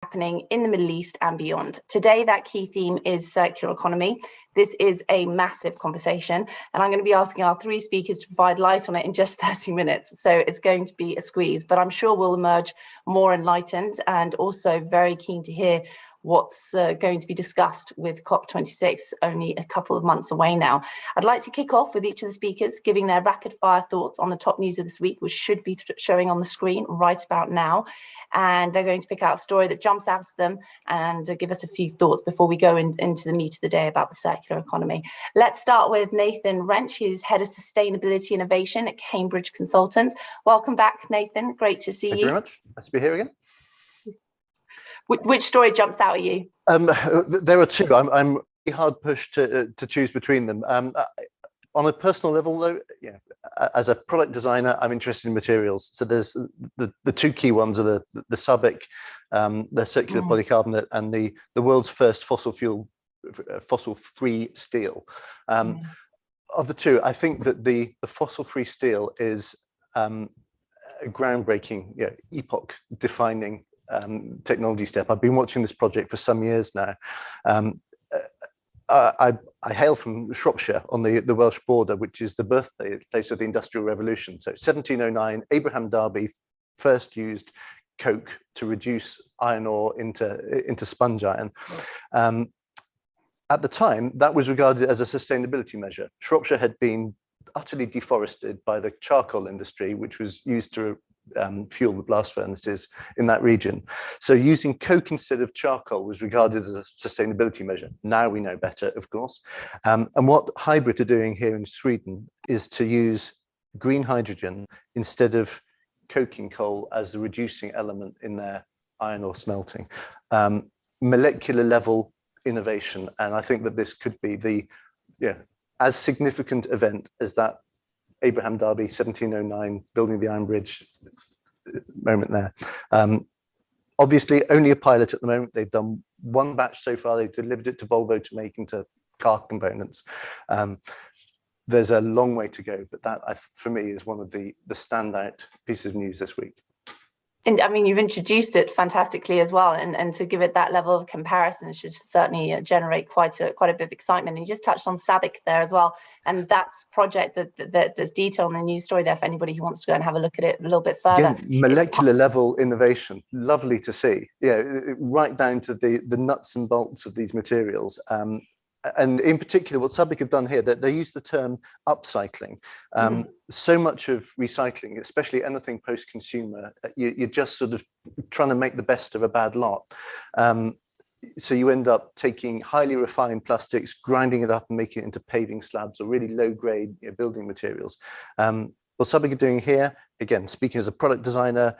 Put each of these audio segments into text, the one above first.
happening in the Middle East and beyond. Today, that key theme is circular economy. This is a massive conversation, and I'm going to be asking our three speakers to provide light on it in just 30 minutes. So it's going to be a squeeze, but I'm sure we'll emerge more enlightened and also very keen to hear what's going to be discussed with COP26 only a couple of months away now. I'd like to kick off with each of the speakers giving their rapid fire thoughts on the top news of this week, which should be showing on the screen right about now. And they're going to pick out a story that jumps out to them and give us a few thoughts before we go into the meat of the day about the circular economy. Let's start with Nathan Wrench, who's Head of Sustainability Innovation at Cambridge Consultants. Welcome back, Nathan. Great to see you. Thank you very much. Nice to be here again. Which story jumps out at you? There are two. I'm really hard pushed to choose between them. On a personal level, though, yeah, as a product designer, I'm interested in materials. So there's the two key ones are the SABIC, the circular polycarbonate, and the world's first fossil-free steel. Of the two, I think that the fossil-free steel is a groundbreaking, epoch-defining technology step. I've been watching this project for some years now. I hail from Shropshire on the Welsh border, which is the birthplace of the Industrial Revolution. So 1709, Abraham Darby first used coke to reduce iron ore into sponge iron. At the time, that was regarded as a sustainability measure. Shropshire had been utterly deforested by the charcoal industry, which was used to fuel the blast furnaces in that region. So using coke instead of charcoal was regarded as a sustainability measure. Now we know better, of course. And what Hybrit are doing here in Sweden is to use green hydrogen instead of coking coal as the reducing element in their iron ore smelting. Molecular level innovation, and I think that this could be as significant event as that Abraham Darby 1709 building the Iron Bridge moment there. Obviously only a pilot at the moment. They've done one batch so far. They've delivered it to Volvo to make into car components. There's a long way to go, but that for me is one of the standout pieces of news this week. And I mean, you've introduced it fantastically as well, and to give it that level of comparison should certainly generate quite a bit of excitement. And you just touched on SABIC there as well, and that's project that's detailed in the news story there for anybody who wants to go and have a look at it a little bit further. Again, molecular level innovation, lovely to see. Yeah, right down to the nuts and bolts of these materials. And in particular, what SABIC have done here, that they use the term upcycling. So much of recycling, especially anything post-consumer, you're just sort of trying to make the best of a bad lot. So you end up taking highly refined plastics, grinding it up and making it into paving slabs or really low-grade building materials. What SABIC are doing here, again, speaking as a product designer,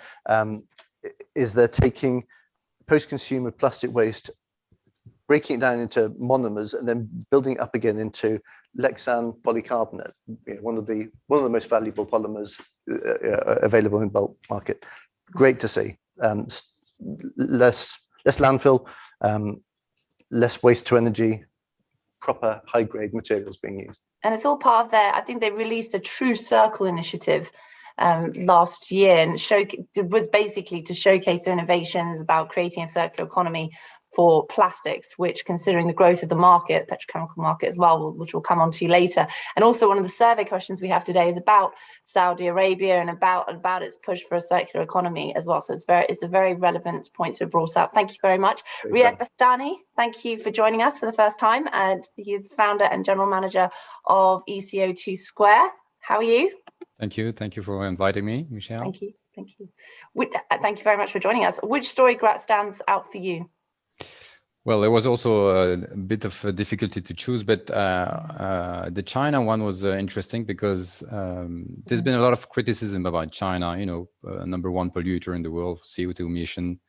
is they're taking post-consumer plastic waste, breaking it down into monomers and then building it up again into Lexan polycarbonate, one of the most valuable polymers available in bulk market. Great to see. Less landfill, less waste to energy, proper high grade materials being used. And it's all part of their, I think they released a True Circle initiative last year, and it was basically to showcase their innovations about creating a circular economy for plastics, which, considering the growth of the market, petrochemical market as well, which we'll come on to later. And also one of the survey questions we have today is about Saudi Arabia and about its push for a circular economy as well. So it's a very relevant point to have brought up. Thank you very much. Riyad Bastani, thank you for joining us for the first time. And he is the founder and general manager of ECO2 Square. How are you? Thank you. Thank you for inviting me, Michelle. Thank you. Thank you. Thank you very much for joining us. Which story stands out for you? Well, there was also a bit of a difficulty to choose, but the China one was interesting because there's been a lot of criticism about China, number one polluter in the world, CO2 emission.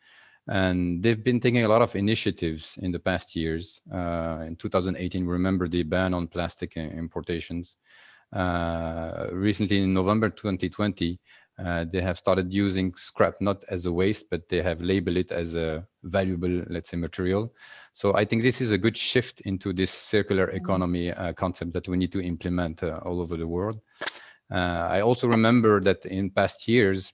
And they've been taking a lot of initiatives in the past years. In 2018, remember the ban on plastic importations. Recently, in November 2020, they have started using scrap not as a waste, but they have labeled it as a valuable, let's say, material. So I think this is a good shift into this circular economy concept that we need to implement all over the world. I also remember that in past years,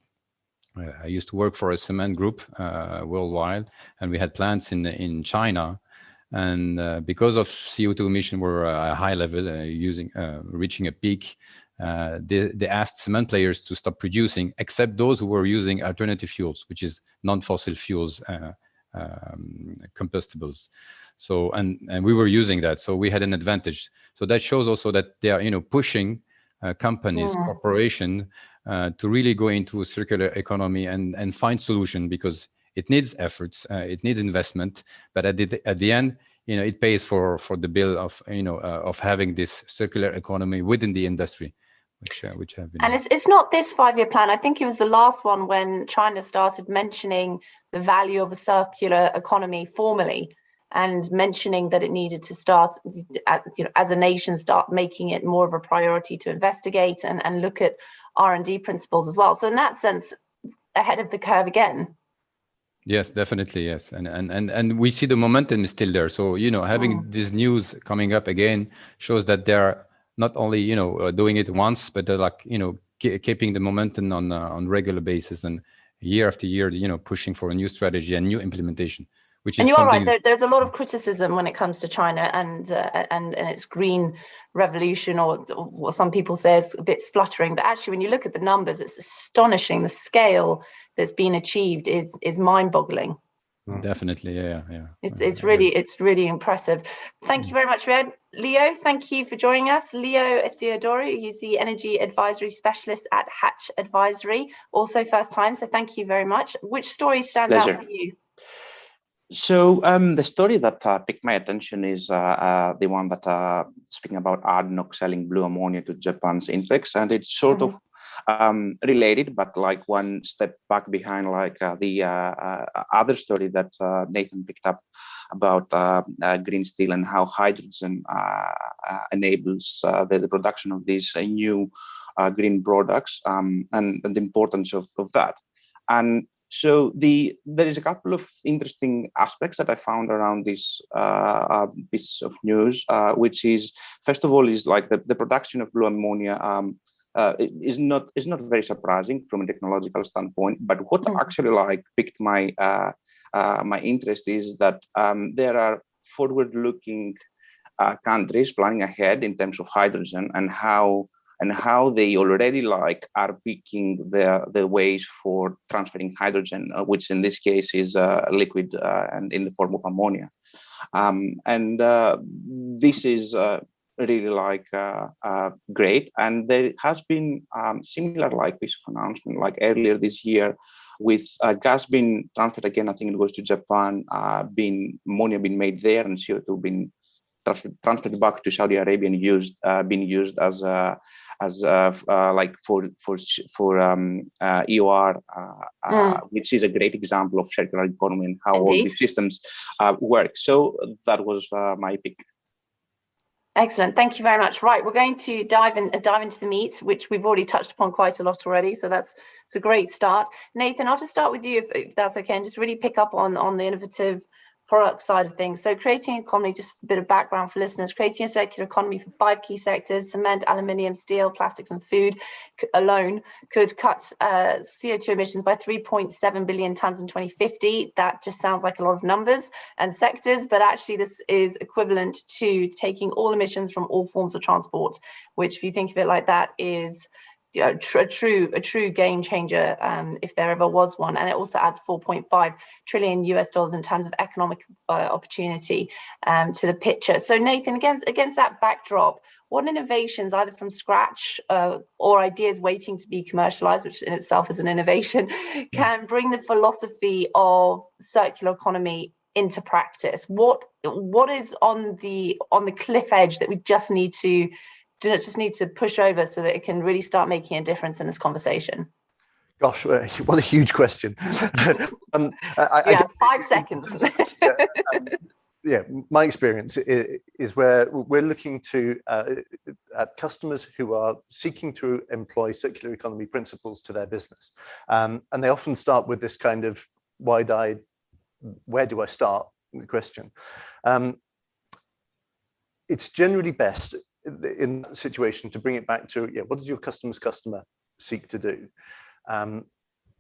I used to work for a cement group worldwide, and we had plants in China. And because of CO2 emission were a high level, reaching a peak, they asked cement players to stop producing, except those who were using alternative fuels, which is non-fossil fuels, combustibles. So and we were using that, so we had an advantage. So that shows also that they are pushing companies, corporation, to really go into a circular economy and find solution, because it needs efforts, it needs investment, but at the end, it pays for the bill of of having this circular economy within the industry, which have been. And it's not this 5-year plan. I think it was the last one when China started mentioning the value of a circular economy formally, and mentioning that it needed to start, as a nation, start making it more of a priority to investigate and look at R&D principles as well. So in that sense, ahead of the curve again. Yes, definitely, yes, and we see the momentum is still there. So having this news coming up again shows that they're not only doing it once, but they're like keeping the momentum on regular basis, and year after year, pushing for a new strategy and new implementation. And you are right. There's a lot of criticism when it comes to China and its green revolution, or what some people say is a bit spluttering. But actually, when you look at the numbers, it's astonishing. The scale that's been achieved is mind-boggling. Definitely, yeah. It's really impressive. Thank you very much, Red. Leo, thank you for joining us. Leo Theodoru, he's the Energy Advisory Specialist at Hatch Advisory. Also first time, so thank you very much. Which story stands out for you? So the story that picked my attention is the one that speaking about ADNOC selling blue ammonia to Japan's Inpex, and it's sort of related, but like one step back behind, like the other story that Nathan picked up about green steel and how hydrogen enables the production of these new green products, and the importance of that. And so there is a couple of interesting aspects that I found around this piece of news, which is, first of all, is like the production of blue ammonia is not very surprising from a technological standpoint. But what actually like piqued my my interest is that there are forward-looking countries planning ahead in terms of hydrogen, and how they already like are picking the ways for transferring hydrogen, which in this case is liquid and in the form of ammonia. This is really like great. And there has been similar like piece of announcement like earlier this year, with gas being transferred again. I think it goes to Japan, ammonia being made there, and CO2 being transferred back to Saudi Arabia and being used as like for EOR, which is a great example of circular economy and how all these systems work. So that was my pick. Excellent, thank you very much. Right, we're going to dive into the meat, which we've already touched upon quite a lot already. So it's a great start. Nathan, I'll just start with you if that's okay, and just really pick up on the innovative product side of things. So creating an economy, just a bit of background for listeners, creating a circular economy for 5 key sectors: cement, aluminium, steel, plastics and food alone could cut CO2 emissions by 3.7 billion tons in 2050. That just sounds like a lot of numbers and sectors, but actually this is equivalent to taking all emissions from all forms of transport, which, if you think of it like that, is a true game changer, if there ever was one. And it also adds $4.5 trillion in terms of economic opportunity to the picture. So Nathan, against that backdrop, what innovations, either from scratch or ideas waiting to be commercialized, which in itself is an innovation, can bring the philosophy of circular economy into practice? What is on the cliff edge that we just need to push over so that it can really start making a difference in this conversation? Gosh, what a huge question. 5 seconds. Yeah, my experience is where we're looking to at customers who are seeking to employ circular economy principles to their business. And they often start with this kind of wide-eyed, where do I start question. It's generally best in that situation to bring it back to, what does your customer seek to do?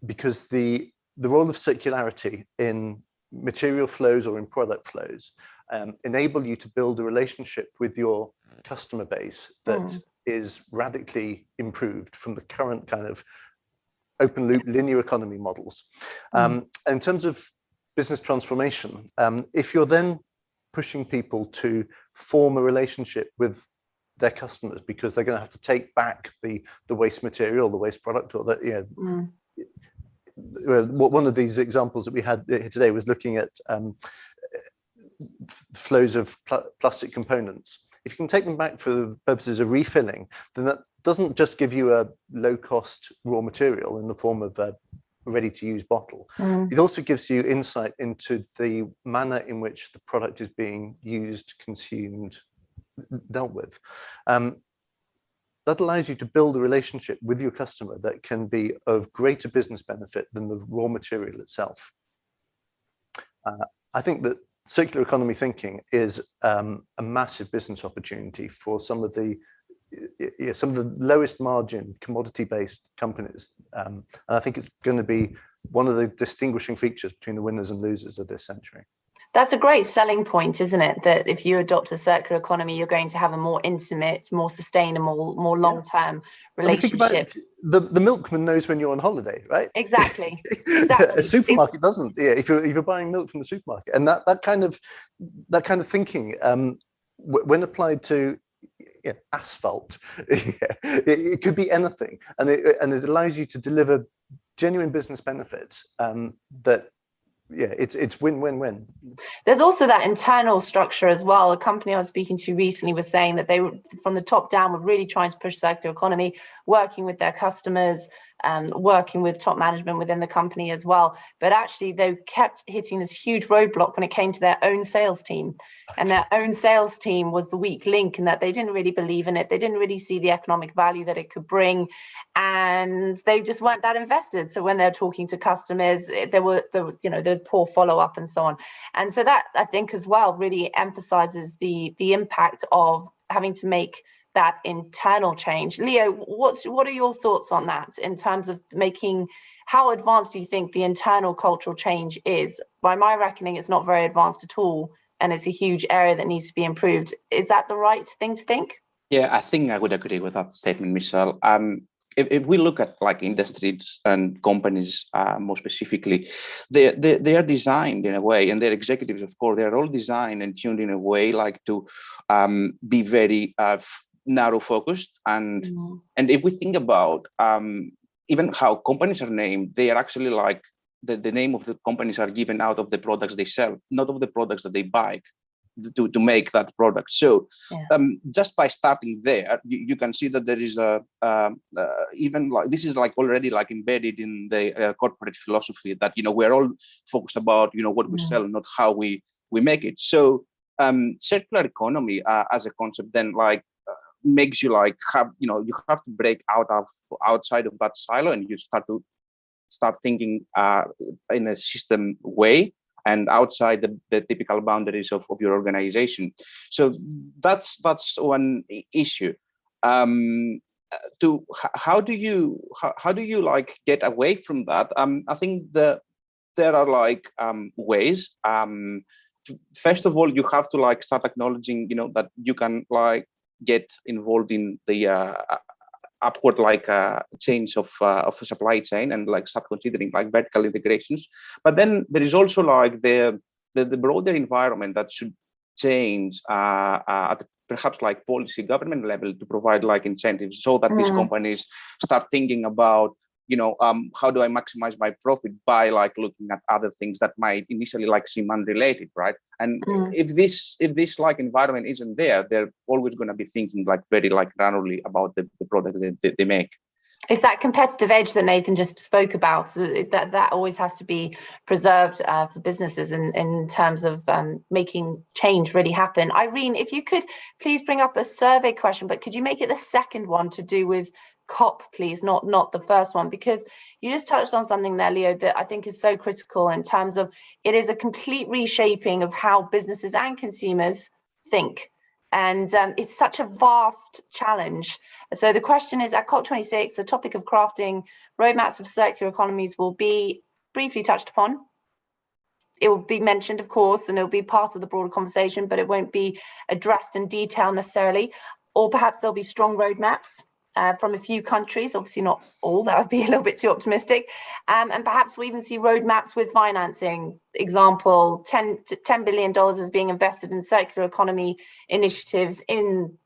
because the role of circularity in material flows or in product flows enable you to build a relationship with your customer base that is radically improved from the current kind of open loop linear economy models. In terms of business transformation, if you're then pushing people to form a relationship with their customers because they're going to have to take back the waste material, the waste product, or that, you know, one of these examples that we had today was looking at flows of plastic components. If you can take them back for the purposes of refilling, then that doesn't just give you a low-cost raw material in the form of a ready-to-use bottle. It also gives you insight into the manner in which the product is being used, consumed, dealt with. That allows you to build a relationship with your customer that can be of greater business benefit than the raw material itself. I think that circular economy thinking is a massive business opportunity for some of the lowest margin commodity-based companies. And I think it's going to be one of the distinguishing features between the winners and losers of this century. That's a great selling point, isn't it? That if you adopt a circular economy, you're going to have a more intimate, more sustainable, more long-term relationship. I mean, think about the milkman knows when you're on holiday, right? Exactly. A supermarket doesn't. Yeah, if you're buying milk from the supermarket, and that kind of thinking, when applied to asphalt, it could be anything, and it allows you to deliver genuine business benefits that. Yeah, it's win-win-win. There's also that internal structure as well. A company I was speaking to recently was saying that they were, from the top down, were really trying to push circular economy, working with their customers, working with top management within the company as well. But actually, they kept hitting this huge roadblock when it came to their own sales team. And their own sales team was the weak link in that they didn't really believe in it. They didn't really see the economic value that it could bring. And they just weren't that invested. So when they're talking to customers, there was poor follow-up and so on. And so that, I think, as well, really emphasizes the impact of having to make that internal change. Leo, what are your thoughts on that in terms of how advanced do you think the internal cultural change is? By my reckoning, it's not very advanced at all, and it's a huge area that needs to be improved. Is that the right thing to think? Yeah, I think I would agree with that statement, Michelle. If we look at like industries and companies more specifically, they are designed in a way, and their executives, of course, they're all designed and tuned in a way like to be very narrow focused. And if we think about even how companies are named, they are actually like the name of the companies are given out of the products they sell, not of the products that they buy to make that product. So just by starting there, you can see that there is even like this is like already like embedded in the corporate philosophy that we're all focused about what we sell, not how we make it. So circular economy as a concept then like makes you like have you have to break outside of that silo, and you start thinking in a system way and outside the typical boundaries of your organization. So that's one issue. How do you like get away from that? I think there are like ways. First of all, you have to like start acknowledging that you can like get involved in the upward like change of a supply chain and like start considering like vertical integrations. But then there is also like the broader environment that should change at perhaps like policy government level to provide like incentives so that these companies start thinking about how do I maximize my profit by like looking at other things that might initially like seem unrelated, right? And if this like environment isn't there, they're always going to be thinking like very like narrowly about the product that they make. It's that competitive edge that Nathan just spoke about, that always has to be preserved for businesses in terms of making change really happen. Irene, if you could please bring up a survey question, but could you make it the second one to do with COP, please, not the first one, because you just touched on something there, Leo, that I think is so critical in terms of it is a complete reshaping of how businesses and consumers think. And it's such a vast challenge. So the question is, at COP26, the topic of crafting roadmaps of circular economies will be briefly touched upon. It will be mentioned, of course, and it will be part of the broader conversation, but it won't be addressed in detail necessarily. Or perhaps there'll be strong roadmaps from a few countries, obviously not all, that would be a little bit too optimistic. And perhaps we even see roadmaps with financing. Example, $10 billion is being invested in circular economy initiatives in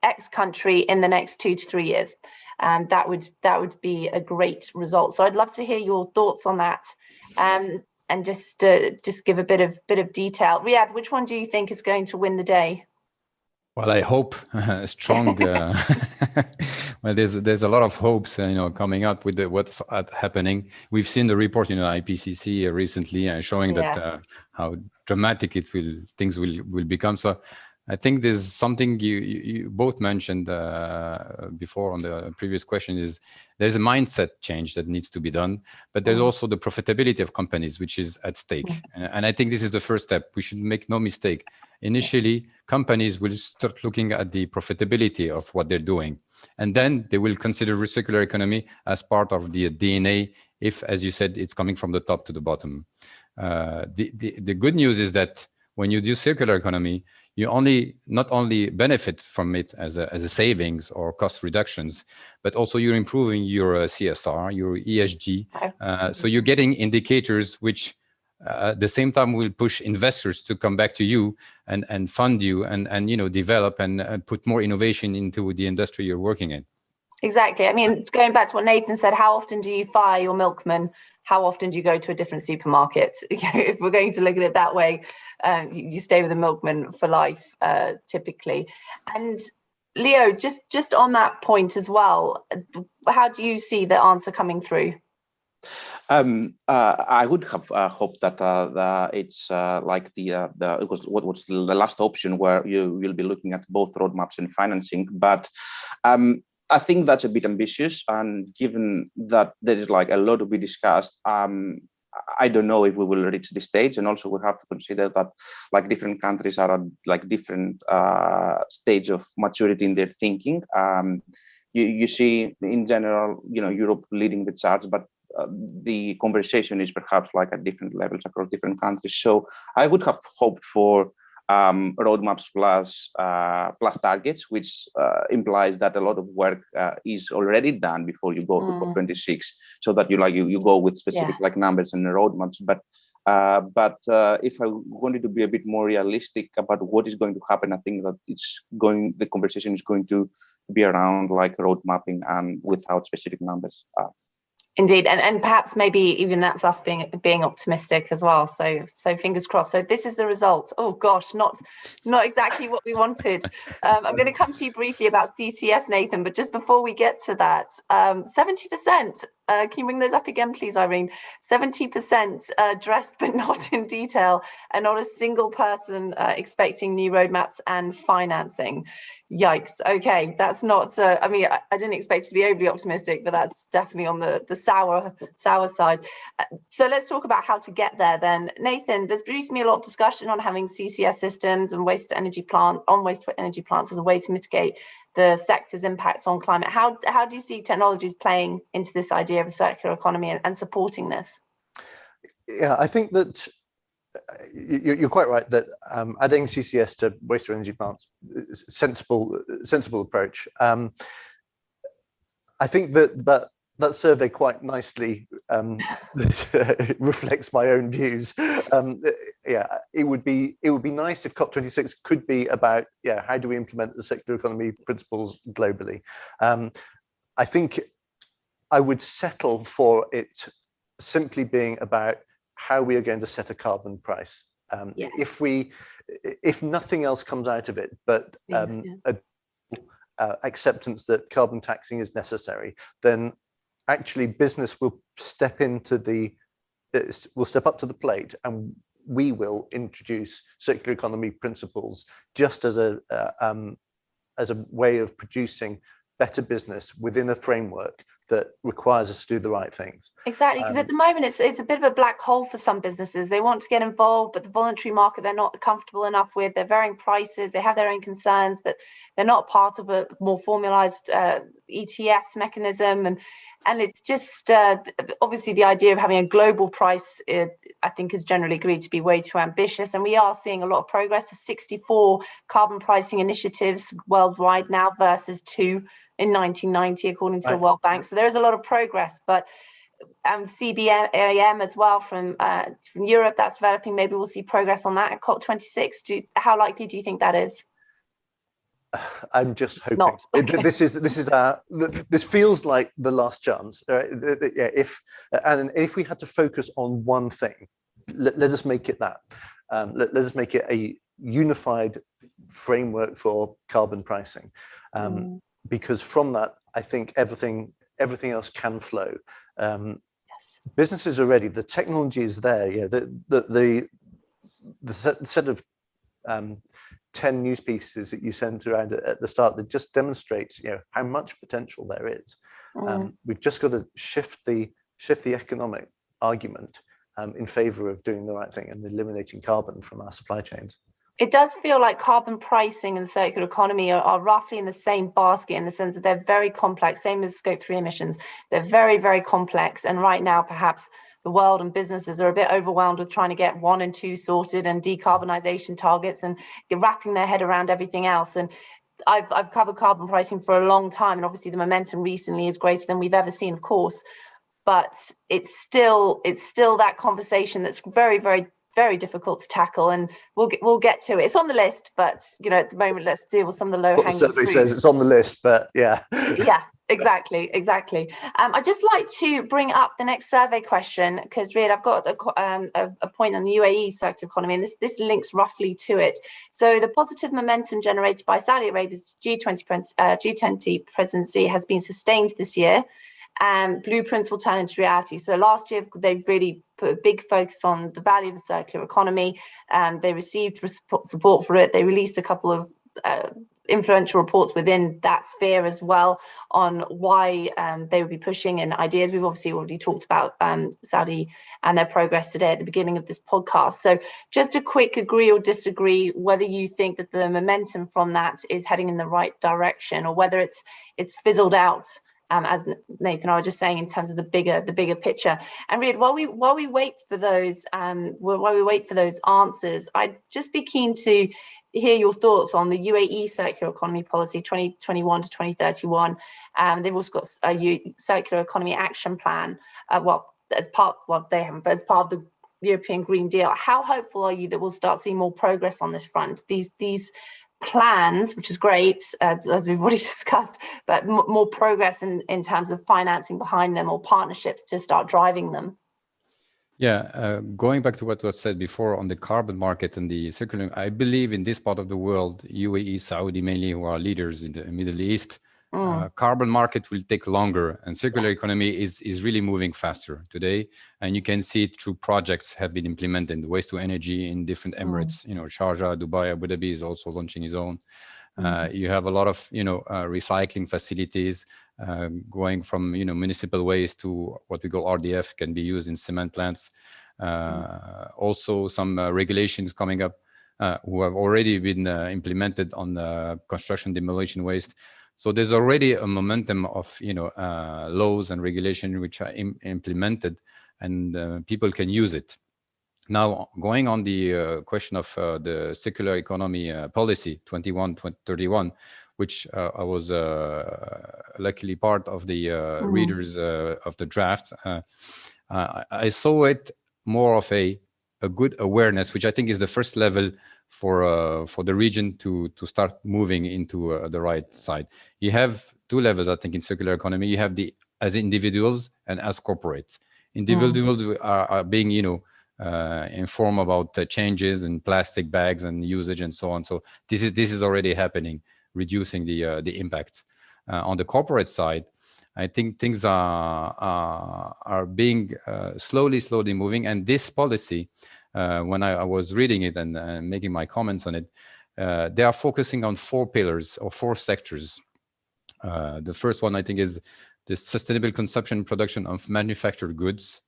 X country in the next 2 to 3 years. That would be a great result. So I'd love to hear your thoughts on that. And just give a bit of detail. Riyadh, which one do you think is going to win the day? Well, I hope strong. Well, there's a lot of hopes, coming up with what's happening. We've seen the report, IPCC recently, showing that how dramatic things will become. So I think there's something you both mentioned before on the previous question, is there's a mindset change that needs to be done, but there's also the profitability of companies, which is at stake. And I think this is the first step. We should make no mistake. Initially, companies will start looking at the profitability of what they're doing, and then they will consider circular economy as part of the DNA, if, as you said, it's coming from the top to the bottom. The good news is that when you do circular economy, you not only benefit from it as a savings or cost reductions, but also you're improving your CSR, your ESG. So you're getting indicators which at the same time will push investors to come back to you and fund you and develop and put more innovation into the industry you're working in. Exactly. I mean, it's going back to what Nathan said. How often do you fire your milkman? How often do you go to a different supermarket? If we're going to look at it that way, you stay with a milkman for life, typically. And Leo, just on that point as well, how do you see the answer coming through? I would have hoped that it's like what's the last option, where you will be looking at both roadmaps and financing, but I think that's a bit ambitious, and given that there is like a lot to be discussed, I don't know if we will reach this stage. And also we have to consider that like different countries are at like different stage of maturity in their thinking. You see in general, Europe leading the charge, but the conversation is perhaps like at different levels across different countries. So I would have hoped for roadmaps plus targets, which implies that a lot of work is already done before you go to COP26, so that you go with specific like numbers and roadmaps. But if I wanted to be a bit more realistic about what is going to happen, I think that the conversation is going to be around like road mapping and without specific numbers. Indeed, and perhaps maybe even that's us being optimistic as well. So fingers crossed. So this is the result. Oh gosh, not exactly what we wanted. I'm going to come to you briefly about CCS, Nathan, but just before we get to that, 70%. Can you bring those up again, please, Irene? 70% addressed, but not in detail, and not a single person expecting new roadmaps and financing. Yikes. Okay, that's not. I mean, I didn't expect it to be overly optimistic, but that's definitely on the sour side. So let's talk about how to get there then. Nathan, there's recently a lot of discussion on having CCS systems and waste energy plants as a way to mitigate the sector's impact on climate. How do you see technologies playing into this idea of a circular economy and supporting this? Yeah, I think that you're quite right that adding CCS to waste to energy plants is a sensible approach. I think that survey quite nicely reflects my own views. Yeah, it would be nice if COP26 could be about how do we implement the circular economy principles globally. I think I would settle for it simply being about how we are going to set a carbon price. If nothing else comes out of it, but acceptance that carbon taxing is necessary, then actually business will step up to the plate, and we will introduce circular economy principles just as a way of producing better business within a framework that requires us to do the right things. Exactly, because at the moment it's a bit of a black hole for some businesses. They want to get involved, but the voluntary market they're not comfortable enough with. They're varying prices. They have their own concerns, but they're not part of a more formalized ETS mechanism. And it's just obviously the idea of having a global price, I think, is generally agreed to be way too ambitious. And we are seeing a lot of progress. There's 64 carbon pricing initiatives worldwide now versus 2 in 1990, according to the World Bank. So there is a lot of progress, but CBAM as well from Europe that's developing. Maybe we'll see progress on that at COP26. How likely do you think that is? I'm just hoping. Not. Okay. This feels like the last chance. Yeah, if we had to focus on one thing, let us make it that. Let us make it a unified framework for carbon pricing. Because from that, I think everything else can flow. Yes. Businesses are ready. The technology is there. Yeah, the set of 10 news pieces that you sent around at the start that just demonstrates, how much potential there is. We've just got to shift the economic argument in favor of doing the right thing and eliminating carbon from our supply chains. It does feel like carbon pricing and circular economy are roughly in the same basket, in the sense that they're very complex, same as Scope 3 emissions. They're very, very complex. And right now, perhaps the world and businesses are a bit overwhelmed with trying to get 1 and 2 sorted and decarbonisation targets and wrapping their head around everything else. And I've covered carbon pricing for a long time. And obviously the momentum recently is greater than we've ever seen, of course. But it's still that conversation that's very, very, very difficult to tackle, and we'll get to it. It's on the list, but at the moment, let's deal with some of the low hanging fruit. The survey says it's on the list, but yeah. Yeah, exactly. I'd just like to bring up the next survey question, because Riyad, I've got a point on the UAE circular economy, and this links roughly to it. So the positive momentum generated by Saudi Arabia's G20 presidency has been sustained this year, and blueprints will turn into reality. So last year, they've really put a big focus on the value of the circular economy, and they received support for it. They released a couple of influential reports within that sphere as well on why they would be pushing and ideas. We've obviously already talked about Saudi and their progress today at the beginning of this podcast. So just a quick agree or disagree whether you think that the momentum from that is heading in the right direction, or whether it's fizzled out, as Nathan and I were just saying, in terms of the bigger picture. And Riyad, while we wait for those answers, I'd just be keen to hear your thoughts on the UAE circular economy policy 2021 to 2031. They've also got a circular economy action plan. As part of the European Green Deal. How hopeful are you that we'll start seeing more progress on this front? These plans, which is great, as we've already discussed, but more progress in terms of financing behind them, or partnerships to start driving them. Yeah, going back to what was said before on the carbon market and the circular, I believe in this part of the world, UAE, Saudi mainly, who are leaders in the Middle East, carbon market will take longer, and circular economy is really moving faster today. And you can see it through projects have been implemented, waste to energy in different Emirates, Sharjah, Dubai, Abu Dhabi is also launching his own. You have a lot of, recycling facilities going from, municipal waste to what we call RDF, can be used in cement plants. Also some regulations coming up who have already been implemented on construction demolition waste. So there's already a momentum of, laws and regulation which are implemented, and people can use it. Now, going on the question of the circular economy policy 21-31, which I was luckily part of the readers of the draft, I saw it more of a good awareness, which I think is the first level for the region to start moving into the right side. You have 2 levels, I think, in circular economy. You have the as individuals and as corporates. Individuals are being, informed about the changes in plastic bags and usage and so on. So this is already happening, reducing the impact. On the corporate side, I think things are being slowly moving, and this policy, when I was reading it and making my comments on it, they are focusing on 4 pillars or 4 sectors. The first one, I think, is the sustainable consumption and production of manufactured goods,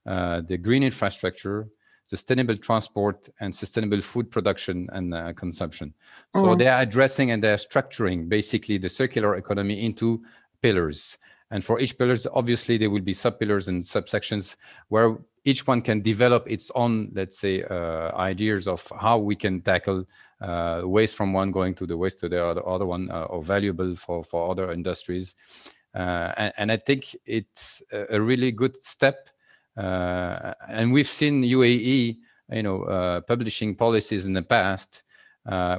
the green infrastructure, sustainable transport, and sustainable food production and consumption. So they are addressing and they're structuring basically the circular economy into pillars. And for each pillars, obviously, there will be sub-pillars and subsections where each one can develop its own, let's say, ideas of how we can tackle waste from one going to the waste to the other one, or valuable for other industries. And I think it's a really good step. And we've seen UAE, publishing policies in the past,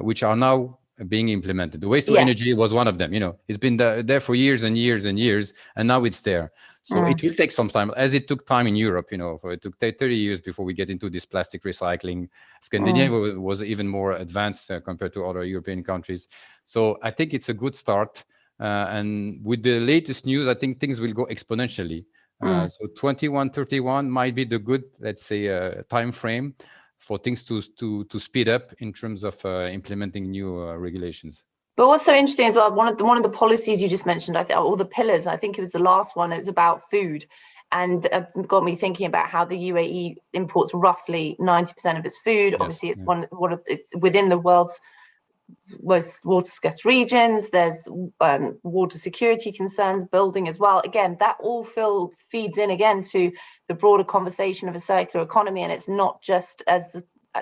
which are now being implemented. The waste to energy was one of them. It's been there for years and years and years, and now it's there. So it will take some time, as it took time in Europe. It took 30 years before we get into this plastic recycling. Scandinavia was even more advanced compared to other European countries. So I think it's a good start. And with the latest news, I think things will go exponentially. So 2131 might be the good, let's say, time frame for things to speed up in terms of implementing new regulations. But what's so interesting as well, one of the policies you just mentioned, I think, all the pillars, I think it was the last one, it was about food, and got me thinking about how the UAE imports roughly 90% of its food. Yes, obviously, it's it's within the world's most water scarce regions. There's water security concerns building as well. Again, that all feeds in again to the broader conversation of a circular economy, and it's not just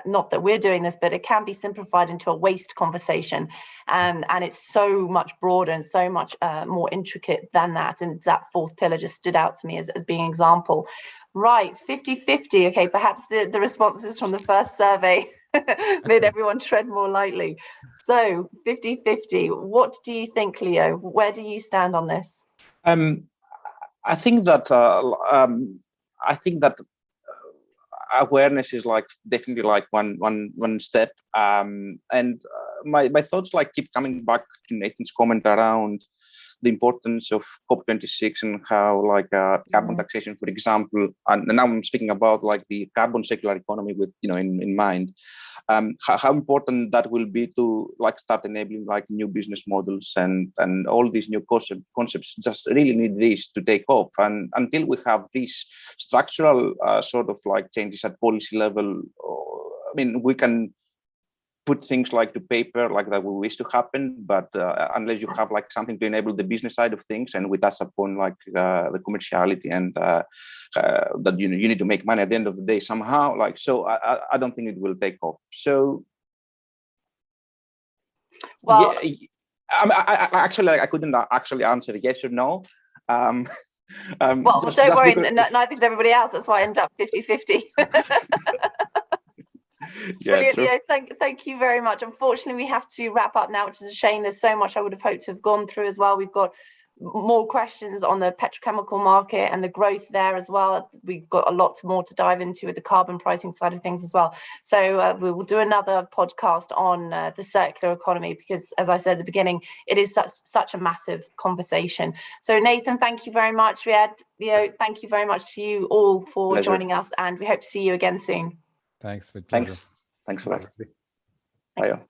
not that we're doing this, but it can be simplified into a waste conversation, and it's so much broader and so much more intricate than that. And that fourth pillar just stood out to me as being an example. Right, 50-50. Okay, perhaps the responses from the first survey made everyone tread more lightly. So 50-50. What do you think, Leo? Where do you stand on this? I think that awareness is definitely one step. And my thoughts keep coming back to Nathan's comment around the importance of COP26 and how carbon taxation, for example, and now I'm speaking about the carbon circular economy with in mind, how important that will be to start enabling new business models and all these new concepts just really need this to take off. And until we have these structural changes at policy level, I mean, we can put things to paper that we wish to happen, but unless you have something to enable the business side of things, and we touch upon the commerciality and that you need to make money at the end of the day somehow, so I don't think it will take off. So well, I couldn't actually answer yes or no. Well, don't worry, neither did everybody else. That's why I ended up 50-50. Brilliant, Leo. Thank you very much. Unfortunately, we have to wrap up now, which is a shame. There's so much I would have hoped to have gone through as well. We've got more questions on the petrochemical market and the growth there as well. We've got a lot more to dive into with the carbon pricing side of things as well. So we will do another podcast on the circular economy, because, as I said at the beginning, it is such a massive conversation. So Nathan, thank you very much. Riyad, Leo, thank you very much to you all for joining us, and we hope to see you again soon. Thanks. With pleasure. Thanks for that. Bye.